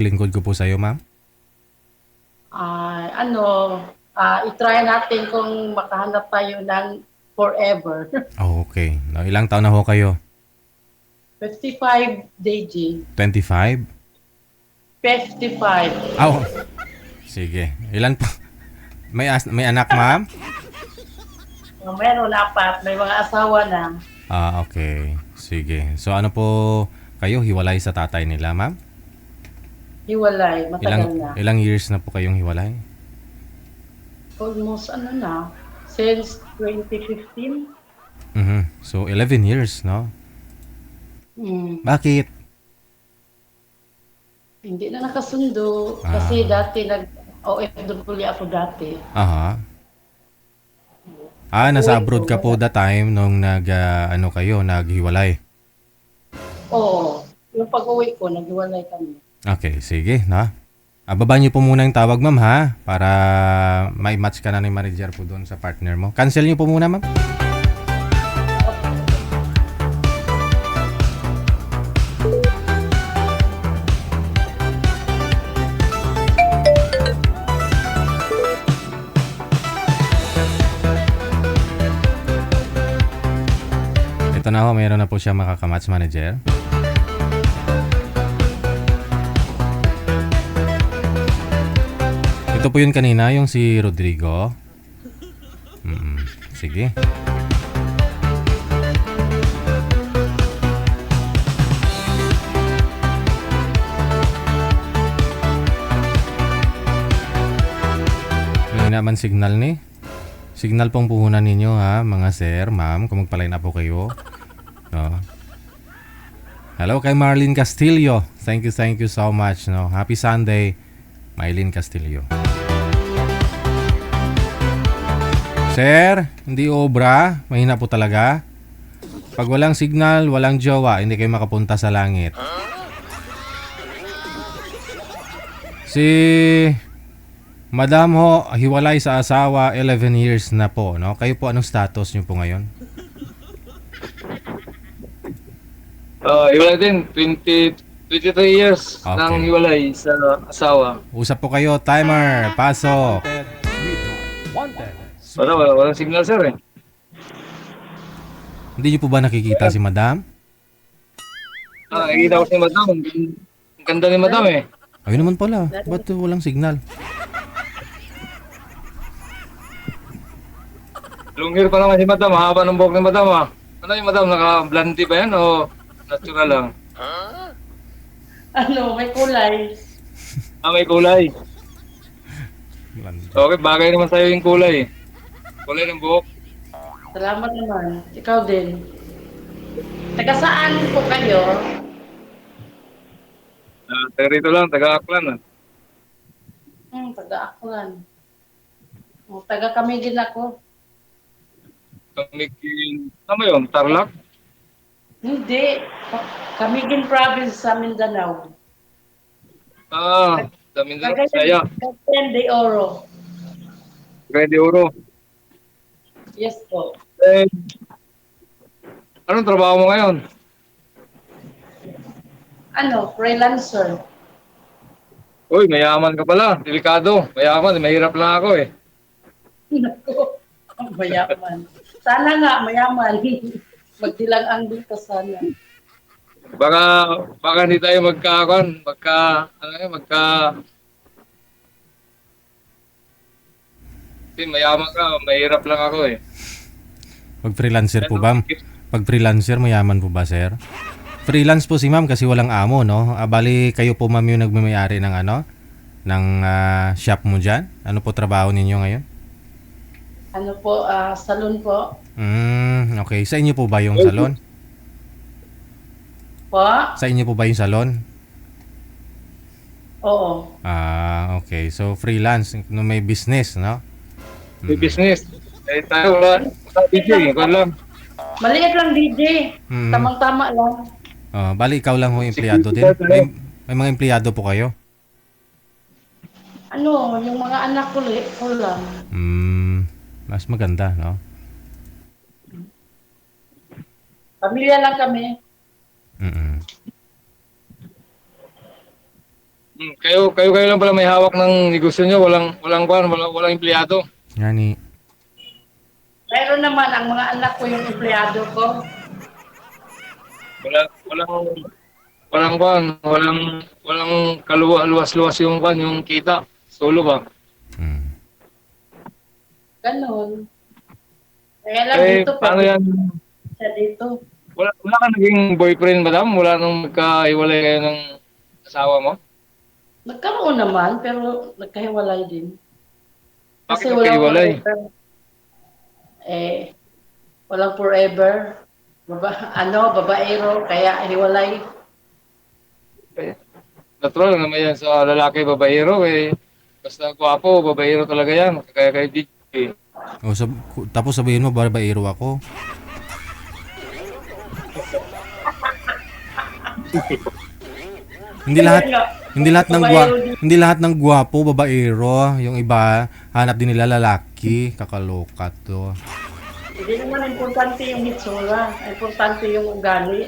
lingkod ko po sa iyo, ma'am. I-try natin kung makahanap tayo ng forever. Oh, okay. No, ilang taon na ho kayo? 55, DJ. 25? 55. Oh, sige. Ilan po? May anak, ma'am? Meron apat, may mga asawa na. Ah, okay. Sige. So ano po kayo hiwalay sa tatay nila, ma'am? Hiwalay, matagal na. Ilang years na po kayong hiwalay? Almost since 2015. So 11 years, no? Hmm. Bakit? Hindi na nakasundo Ah, kasi dati nag-OFW ako dati. aha. Nasa Uwi abroad ko, ka po wala. that time nung naghiwalay. Oo. Yung pag-uwi ko, naghiwalay kami. Okay, sige, na. Baba niyo po muna yung tawag, ma'am, ha? Para may match ka na ni manager po doon sa partner mo. Cancel niyo po muna, ma'am. Ito na ho, mayroon na po siya makakamatch manager. Ito po yun kanina, yung si Rodrigo. Sige. May naman signal ni. Signal pong puhunan ninyo ha, mga sir, ma'am, kung magpa-line up po kayo. No. Hello kay Marlene Castillo. Thank you so much. No. Happy Sunday, Marlene Castillo. Sir, hindi obra. Mahina po talaga. Pag walang signal, walang jowa, hindi kayo makapunta sa langit. Si Madam ho, hiwalay sa asawa, 11 years na po, no? Kayo po, anong status niyo po ngayon? Hiwalay din, 23 years nang Okay. hiwalay sa asawa. Usap po kayo, timer, pasok. Walang signal sir eh. Hindi niyo po ba nakikita si Madam? Nakikita ko si madam. Ang ganda ni madam eh. Ayun naman pala, ba't walang signal? Long hair pa naman si madam, haba ng buhok ni madam ah. Ano yung madam, naka-blondie ba yan o natural lang? May kulay. May kulay. Okay, bagay naman sa'yo yung kulay. Kulay ng buhok. Salamat naman. Ikaw din. Taga saan po kayo? Taga rito lang, taga Aklan ah. Taga Aklan. Taga Camiguin ako. Ano yun, Tarlac? Hindi. Camiguin province sa Mindanao. Sa Mindanao, Taga Saya. Cagayan de Oro. Ready Oro. Yes po. Eh, anong trabaho mo ngayon? Freelancer. Uy, mayaman ka pala. Delikado. Mayaman, mahirap lang ako eh. Naku, mayaman. Sana nga, mayaman. Magdilang ang dito sana. Baka hindi tayo kasi mayaman ka, mahirap lang ako eh. Pag freelancer po Ano, ba? Pag freelancer, mayaman po ba, sir? Freelance po si ma'am kasi walang amo, no? Bali, kayo po ma'am yung nagmamayari ng ng shop mo dyan? Ano po trabaho ninyo ngayon? Salon po. Okay. Sa inyo po ba yung salon? Po? Sa inyo po ba yung salon? Oo. Okay. So, freelance. No, may business, no? may business. Eh tayo wala. DJ, ikaw lang. Maliit lang, DJ. Mm. Tamang-tama lang. Bali, ikaw lang ho empleyado din. May mga empleyado po kayo? Yung mga anak ko lang. Mas maganda, no? Pamilya lang kami. Kayo lang pala may hawak ng negosyo nyo, walang empleyado. Ngani. Meron naman ang mga anak ko yung empleyado ko. Wala, walang, walang luwas-luwas yung yung kita. Solo ba? Hmm. Ganon. Kaya lang Eh, dito, paano pero yan? siya dito. Wala ka naging boyfriend, madam? Wala nung magkahiwalay kayo ng asawa mo? Nagkaroon naman, pero nagkahiwalay din. Bakit Kasi walang nagkahiwalay? forever. Walang forever. Babaero, kaya hiwalay. Eh, natural naman yan sa lalaki, babaero. Eh, basta gwapo, babaero talaga yan. Kaya kay DJ. O, tapos sabihin mo, babaero ako. Hindi lahat hindi lahat ng hindi lahat ng gwapo babaero, yung iba hanap din nila lalaki, kakaloka to. Hindi naman importante yung hitsura. Importante yung ugali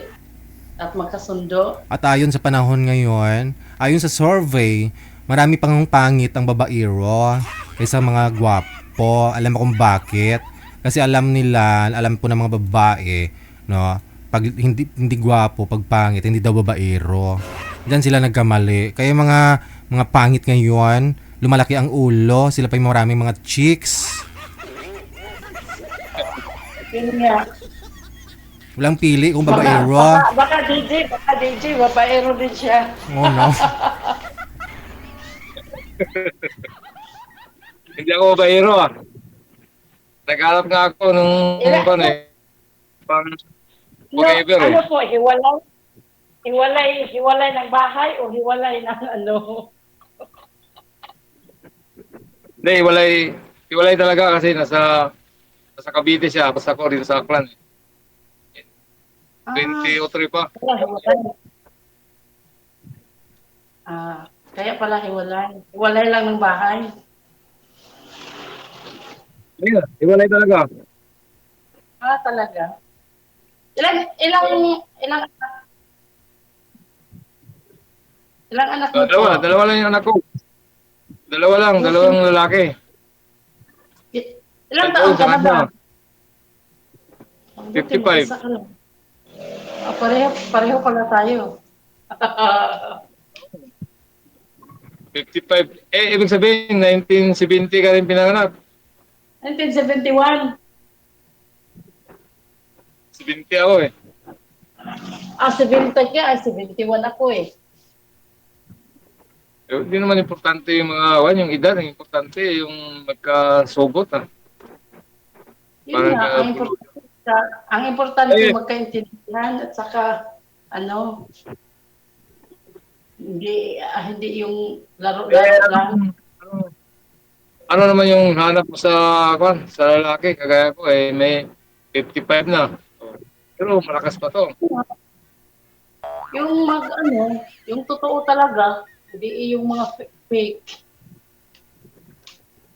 at magkasundo. At ayon sa panahon ngayon, ayon sa survey, marami pang pangit ang babaero kaysa mga gwapo. Alam mo kung bakit? Kasi alam po ng mga babae, no? Pag hindi gwapo, pag pangit, hindi daw babaero. Diyan sila nagkamali. Kaya mga pangit ngayon, lumalaki ang ulo, sila pa yung maraming mga chicks. Yun nga. Walang pili kung babaero. Baka DJ, babaero din siya. Oh no. Hindi ako babaero ah. Naghanap nga ako nung pang whatever eh. Ano po, hiwalay ng bahay o hiwalay ng ano? Hindi, hiwalay talaga kasi nasa Cavite siya, basta ako dito sa Aklan. 20 o 3 pa. Hiwalay. Kaya pala hiwalay. Hiwalay lang ng bahay. Ayun, hiwalay talaga. Talaga. Ilang anak mo po? Dalawa lang yung anak ko. Dalawang lalaki. Ilang taon ka na ba? 55. Isa ka lang. Pareho pala tayo. 55. Eh, ibig sabihin, 1970 ka rin pinanganak. 1971. 70 ako eh. 70 ka. 71 ako eh. Hindi naman importante yung yung edad. Ang importante yung magkasugot ha. Yun nga, ang importante Eh. magkaintindihan at saka hindi yung laro-laro lang. Ano naman yung hanap mo sa lalaki? Kagaya ko eh, may 55 na. Pero malakas pa to. Yung yung totoo talaga, hindi yung mga fake.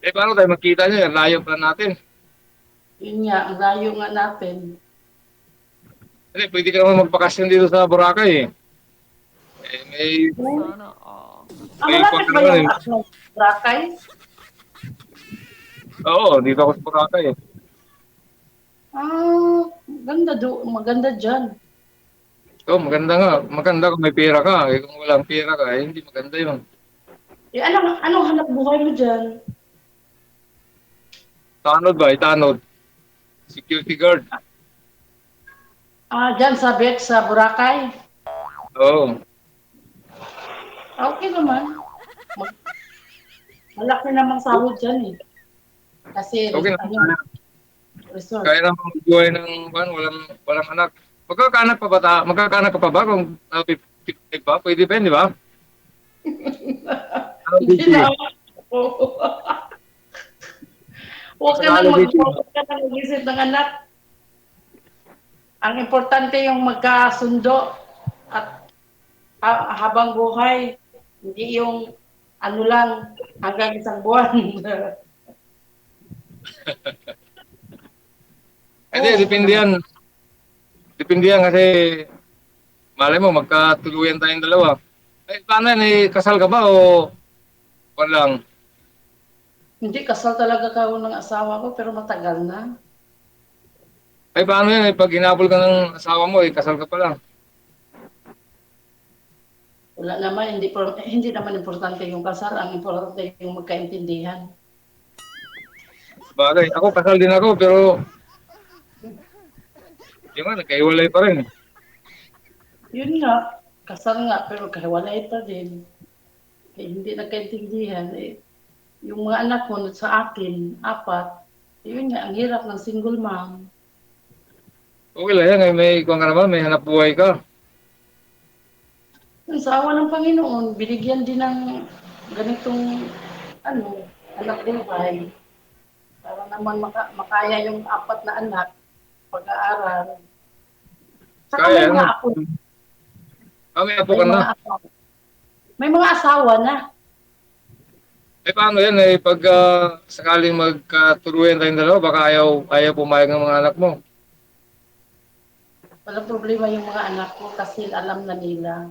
Eh, paano tayo magkita niya? Layo pa natin. Yun nga, ang layo nga natin. Hindi, pwede ka naman magpakasyon dito sa Boracay eh. Eh, may Malapit ba yung Boracay? Oo, dito ako sa Boracay eh. Maganda dyan. Oo, maganda nga. Maganda kung may pera ka. Eh, kung walang pera ka, eh, hindi maganda yun. Anong hanap buhay mo dyan? Tanod ba? Itanod. Security guard. Dyan sa Boracay? Oo. Okay naman. Malaki namang sahod dyan eh. Kasi Okay na. resort. Kaya naman buhay ng walang anak. Magkakaanak ka pa ba kung 55 pa? Pwede pa yun, di ba? Hindi na ako. Huwag ka nang mag-isip ng anak. Ang importante yung magkasundo at habang buhay. Hindi yung lang hanggang isang buwan. Hindi, depende yan. Depende yan kasi malay mo, magkatuluyan tayong dalawa. Ay, paano yan? Eh, kasal ka ba o walang? Hindi, kasal talaga ka ng asawa ko, pero matagal na. Ay, paano yan? Eh, pag hinabol ka ng asawa mo, eh, kasal ka pa lang. Wala naman, hindi naman importante yung kasal. Ang importante yung magkaintindihan. Bagay, ako kasal din ako, pero di nga, nagkaiwalay pa rin. Yun nga, kasal nga, pero kahiwalay pa din. Hindi nagkaintindihan. Yung mga anak ko sa akin, 4, yun nga, ang hirap ng single mom. Okay lang yan, eh, may kuwan ka naman, may hanap buhay ka. Sa awa ng Panginoon, binigyan din ng ganitong, anak buhay. Para naman makaya yung 4 na anak, pag-aaral. Saka may Kaya, mga ano? apo, May apo may ka na. mga asawa. May mga asawa na. Eh, paano yan? Eh, pag sakaling magkatuluyan tayong dalawa, baka ayaw pumayag ng mga anak mo. Walang problema yung mga anak ko kasi alam na nila.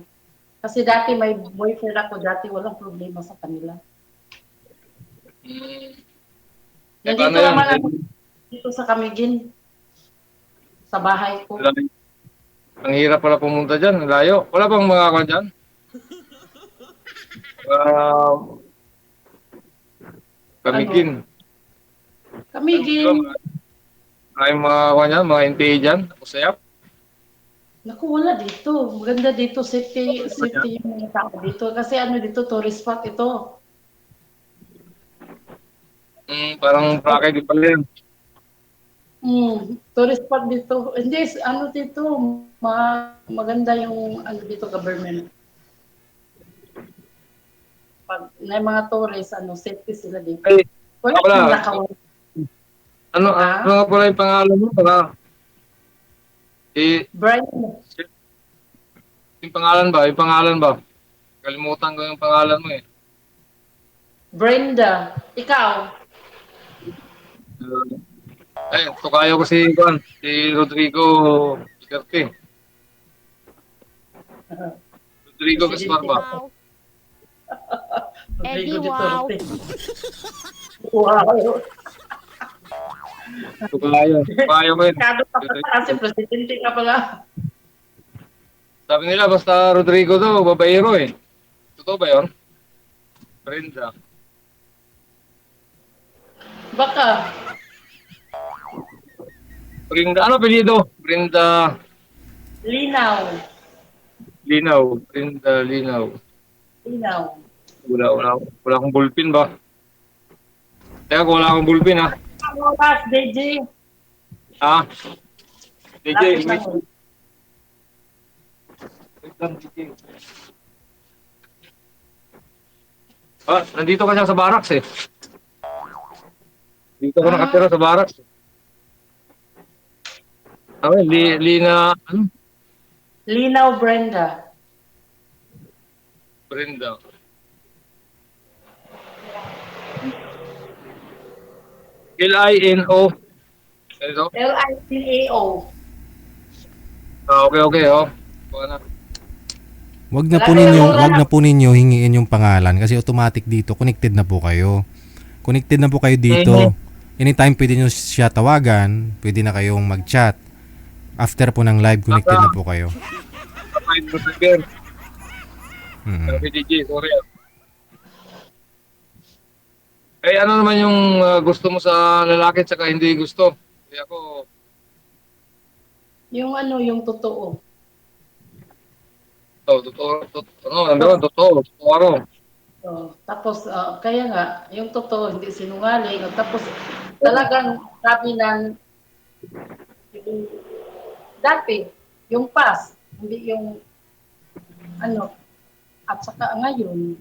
Kasi dati may boyfriend ako, dati walang problema sa kanila. Hmm. Eh, paano Nandito yan? naman ako dito sa Camiguin, sa bahay ko. Ang hirap pala pumunta dyan, layo. Wala bang mga kwan dyan? Uh, Kamigin. Camiguin, Maraming mga kwan dyan, mga NPA dyan. Sayap. naku, wala dito. Maganda dito, safety yung mga tao dito. Kasi dito, tourist spot ito. Parang prakay di pala yan. Tourist spot dito. Hindi, dito, maganda yung dito government. Pag may mga tourist, safety sila dito. Ay, Wala wala. nang nakawala. Ano nga pala yung pangalan mo? Brian, Yung pangalan ba? Yung pangalan ba? Kalimutan ko yung pangalan mo eh. Brenda, ikaw, Tukayo ko si Rodrigo Duterte. Rodrigo Gaspar Presidente. ba? Rodrigo Eddie, wow. Duterte. Wow. Tukayo ko yun. Kado ka pala kasi presidente ka pala. Sabi nila basta Rodrigo daw, babaero eh. Totoo ba yun? Brenda. Baka, Brenda, ano apelyido? Brenda linaw. Linaw. Brenda Linaw. Linaw. Wala akong bullpen ba? Teka, kung wala akong bullpen ha. Ang oras, DJ. Ha? DJ, Lapit wait. lang. Wait lang, DJ. Nandito ka siya sa barracks eh. Dito ko nakatira sa barracks. Lina, ano? Linaw, Brenda. Brenda. Lino. Ito? L-I-C-A-O. Okay, oh. Buka na. Wag na po ninyo hingiin yung pangalan kasi automatic dito connected na po kayo. Connected na po kayo dito. Anytime pwede nyo siya tawagan, pwede na kayong mag-chat. After po ng live, connected na po kayo. Sabi DJ, sorry. Ano naman yung gusto mo sa lalaki at saka hindi gusto? Kasi ako, Yung totoo. number one, totoo. Totoo. Tapos, kaya nga, yung totoo, hindi sinungaling. Tapos, talagang sabi ng yung dati, yung past, hindi yung at saka ngayon,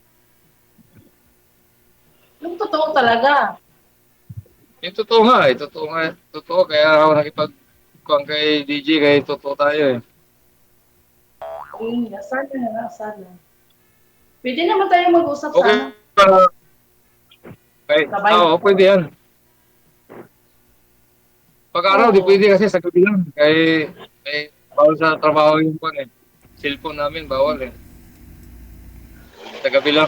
yung totoo talaga. Yung totoo nga eh. Totoo. Kaya ako nakipag-kuhan kay DJ, kay totoo tayo eh. Yun nga, sana. Pwede naman tayo mag-usap Okay. sana. Sabay. Pwede yan. Pag-araw, di pwede kasi sa gabi lang. Bawal sa trabaho yung kuhan eh. Cellphone namin, bawal eh. Sa gabi lang.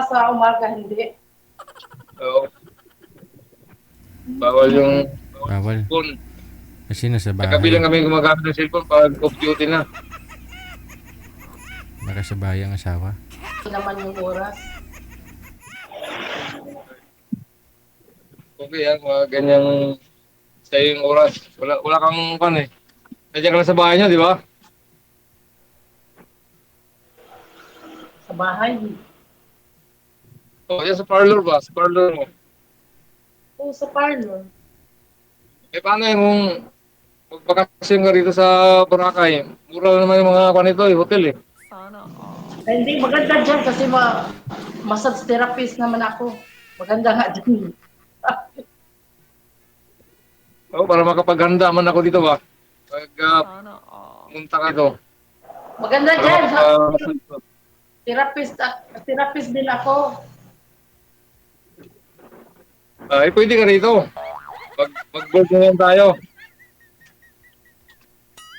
Sa umaga hindi. Oo. Bawal yung Bawal. phone. Kasi nasa Sa gabi bahay. lang kami gumagamit ng cellphone pag off duty na. Baka sa bahay ang asawa. Hindi naman yung oras. Okay, mga ganyang sa'yo yung oras. Wala kang pan eh. Nandiyan ka lang sa bahay niyo, di ba? Sa bahay. O, yan sa parlor ba? Sa parlor mo. Oo, sa parlor. Eh, paano yung kung magbakasyon ka rito sa Boracay? Mura lang naman yung mga kanito eh, hotel eh. Ay, hindi, maganda dyan kasi massage therapist naman ako. Maganda nga dyan. Oo, para makapaghanda man ako dito ba? Pag punta ka dito. Maganda Para dyan. makapag- Therapist din ako. pwede ka rito. Mag-board na yan tayo.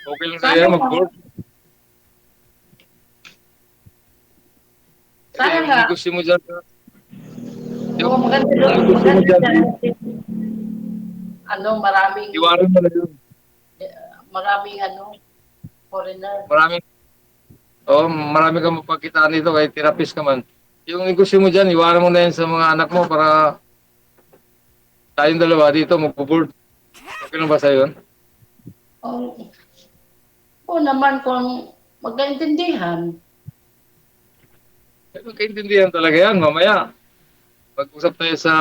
Okay lang sa'yo Sana mag-board. Sana nga. Negosyo mo dyan. Oo, maganda Negosyo mo dyan. dyan. Maraming Iwaran mo na yun. foreigner. Marami kang mapagkitaan dito kahit therapist ka man. Yung negosyo mo dyan, iwanan mo na yan sa mga anak mo para tayong dalawa dito magpo-board. Okay lang ba sa'yo yun? Oo naman kung magkaintindihan. Magkaintindihan talaga yan, mamaya. Pag-usap tayo sa,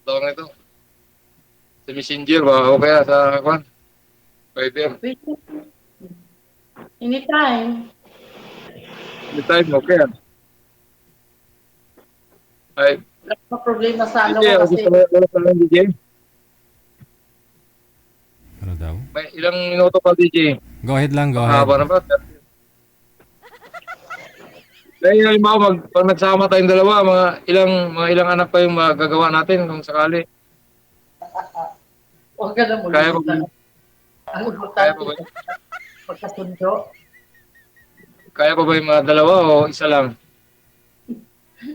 tawag ito, sa messenger ba, o kaya sa, Viber. Anytime. Anytime, okay yan. Ay, Wala pa problema sa DJ, ko kasi gusto mo lang, DJ? Ano daw? May ilang minuto pa, DJ? Go ahead lang, go ahead. Haba na ba? Dahil halimbawa, pag nagsama tayong dalawa, mga ilang anak pa yung magagawa natin kung sakali. huwag ka na Kaya mo mag-isip. ba? Ang Kaya pa ba? importante, pagkasundo. Kaya pa ba yung mga dalawa o isa lang?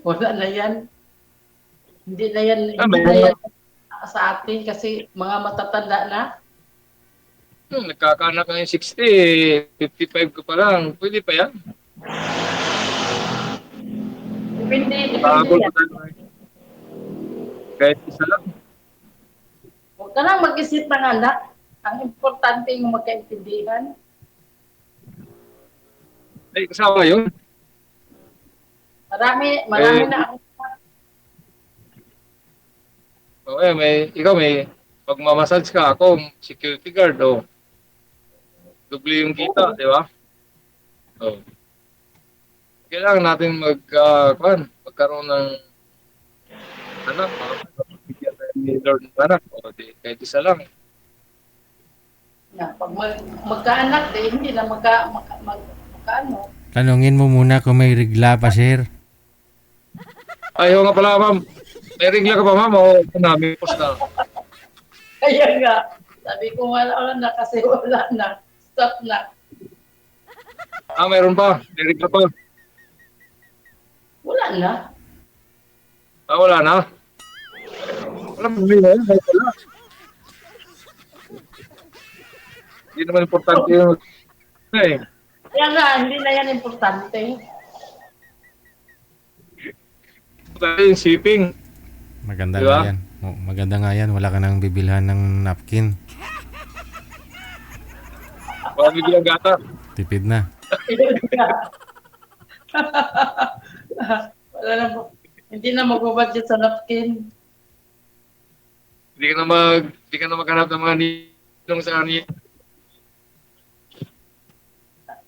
Wala na yan. Hindi na yan, may hindi na yan sa atin kasi mga matatanda na. Nagkakaanak na yung 60, 55 ka pa lang. Pwede pa yan. Depende Pahabol yan. pa tayo. Kahit isa lang. Huwag ka lang mag-isip ng anak. Ang importante yung magkaintindihan. Ay, kasama yun. Marami Eh, na ako. Ikaw may pagmamassage ka, ako security guard, doble yung kita, di ba? Oh. Kailangan natin magkaroon ng anak, bigyan tayo ni Lord ng anak, kahit isa lang. Pag magkaanak, hindi na magkaano. Tanungin mo muna kung may regla pa, sir. Ayaw nga pala, ma'am. May regla ka pa, ma'am, o namin post na. Kaya nga, sabi ko wala na kasi wala na. Stop na. Mayroon pa. May regla pa. Wala na. Wala na. Wala, mami na yun. Wala. Hindi naman importante yung Kaya nga, hindi na yan importante. yung shipping. Maganda Diba? nga yan. Maganda nga yan. Wala ka nang bibilhan ng napkin. Wala bibilang gata. Tipid na. Wala na po. Hindi na magbabudget sa napkin. Hindi ka na maghanap ng mga ninong sa kanya.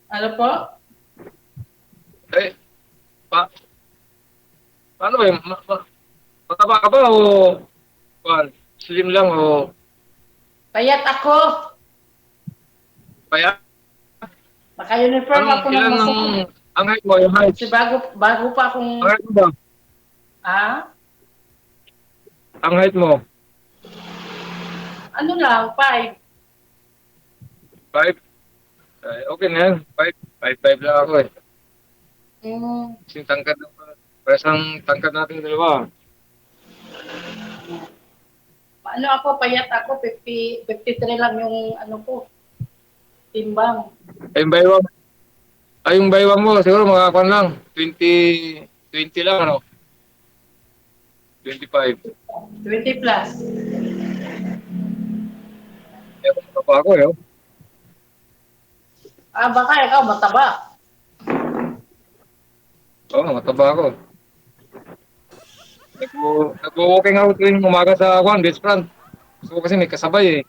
Ano po? Paano ba yun? Mataba ka ba o slim lang o Payat ako. payat? Naka-uniform ako ng Ilan masok. ang height mo? Yung height? Kasi bago pa akong... Ang height mo ba? Ang height mo? Ano lang, 5. 5? Ay, okay na yan. 5'5" lang ako eh. Mm, Kasing tangkad na pa. Presang tangkad natin dalawa. ano ako, payat ako, 53 lang yung ano ko, timbang. Ay, yung baywang. Ay, yung baywang mo, siguro makakuan lang. 20 lang, ano? 25. 20 plus. Kaya kung pa ako, eh. Oh. Ah, baka ikaw mataba. Oo, mataba ako. Nag-walking ako tuwing umaga sa Juan, best friend. Gusto ko kasi may kasabay eh.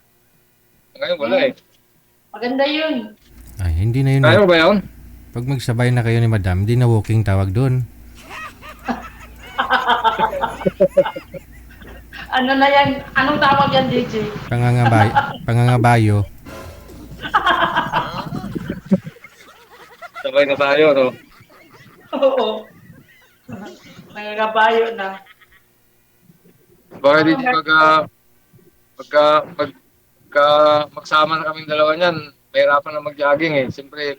Ngayon wala Hmm, eh. maganda yun. Ay, hindi na yun. Kaya mo ba yun? Pag magsabay na kayo ni madam, hindi na walking tawag doon. Ano na yan? Anong tawag yan, DJ? Pangangabayo. Sabay na tayo, no? Oo. Nangagabayo na. Baka di pagka magsama na kaming dalawa niyan, mahirapan na mag-jogging eh. Siyempre,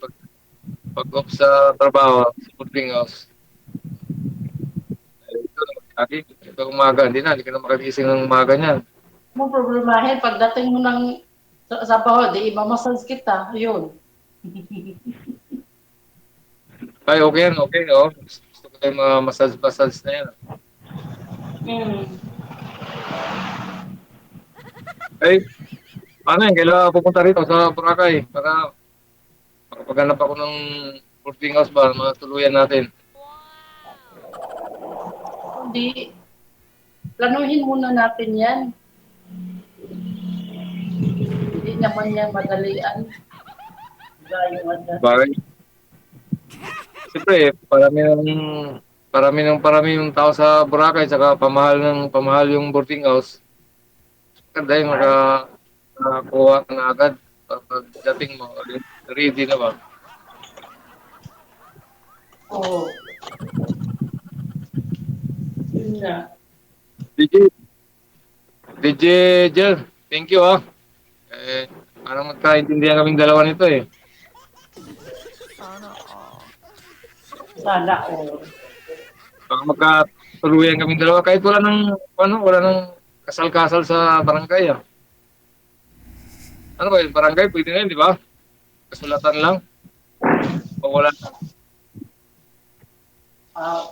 pag-off sa trabaho, sa boarding house, ito na mag-jogging. Ito umaga, hindi ka na makagising ng umaga niyan. Mo problemahin, pagdating mo ng sa baho, di imamasals kita. Yun. Ay, okay yan, okay, oh. Gusto ko yung mga massage na yan. Hmm. Ay, paano yan? Kailangan pupunta rito sa Boracay para makapaghanap ako ng boarding house ba, mga tuluyan natin. Hindi. Planuhin muna natin yan. Hindi naman yan madalian. Gayong ada. Bagay. Siyempre, parami yung tao sa Boracay, saka pamahal yung boarding house. Kada yung nakakuha ka na agad pagdating mo, ready na ba? Oo. Yun nga. DJ, DJ Jel, thank you ah. Eh, parang magkaintindihan kaming dalawa nito eh. Sana all. Baka magkatuluyan kaming dalawa kahit wala nang kasal-kasal sa barangay ah. Ano ba yun? Barangay, pwede na yun, di ba? Kasulatan lang. O wala. Ah,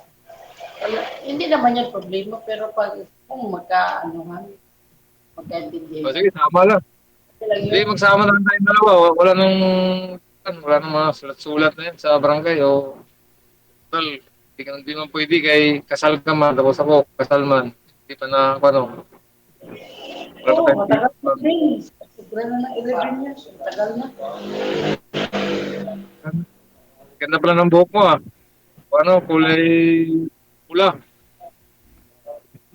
hindi naman yan problema, pero pag kung O magkaintindihan. sige, sama lang. Okay lang Hindi, yun. magsama lang tayong dalawa. Wala nang mga sulat-sulat na yan sa barangay. O, total, hindi man pwede kay kasal ka man. Tapos ako, kasal man. Hindi pa na, ano. Wala pa Oo, tayong matagal na date. din. Sobra na ng 11 years. Matagal na. Ganda pala ng buhok mo ah. Ano, kulay pula.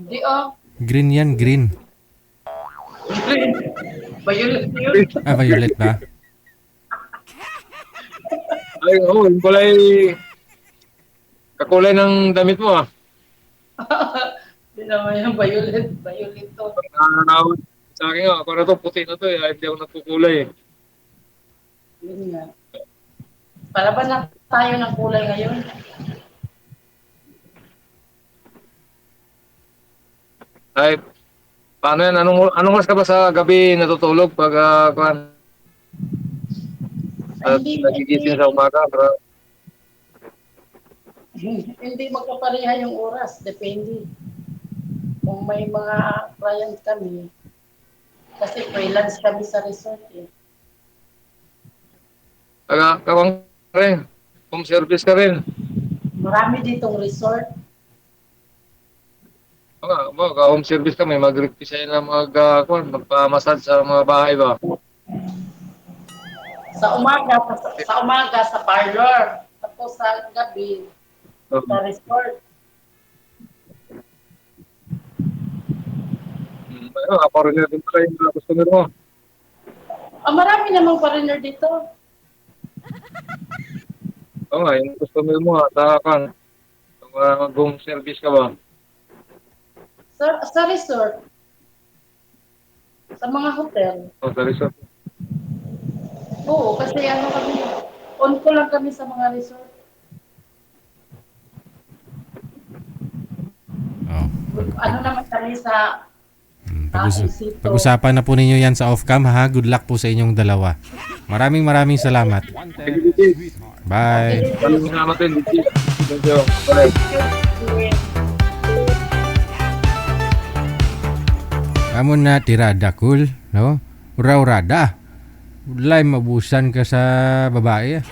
Hindi ah. Green yan, green. Violet yun. Ah, violet ba? Ay, oo, yung kulay, kakulay ng damit mo ah. Hindi naman yung violet. Violet to. Nakakawin sa akin nga, ako na to, puti na to eh. Ay, hindi ako nagkukulay eh. Yun nga. Palaban na tayo ng kulay ngayon. Ay, paano yan? Anong oras ka ba sa gabi natutulog pag Ay, hindi, nagigising sa umaga? Para, hindi magkapareha yung oras. Depende. Kung may mga client kami, kasi freelance kami sa resort eh. kawang ka rin. Home service ka rin. Marami ditong resort. Home service ka, may mag-request sa'yo na magpamassage sa mga bahay ba? Sa umaga sa parlor. Tapos sa gabi sa resort. Ayun, ako rin din pala yung mga customer mo. Ah, marami namang foreigner dito. Oo nga, yung customer mo, home service ka ba? Sa resort. Sa mga hotel. O, sa resort. Oo, kasi ano kami, on ko lang kami sa mga resort. Oh, Ano naman kami sa isito. pag-usapan na po ninyo yan sa off-cam ha. Good luck po sa inyong dalawa. Maraming salamat. Sige, Luigi. Bye. Maraming salamat din, Luigi. Thank you. Bye. Amo na tirada cool, no? Uraw-rada. Ulay mabusan ka sa babae.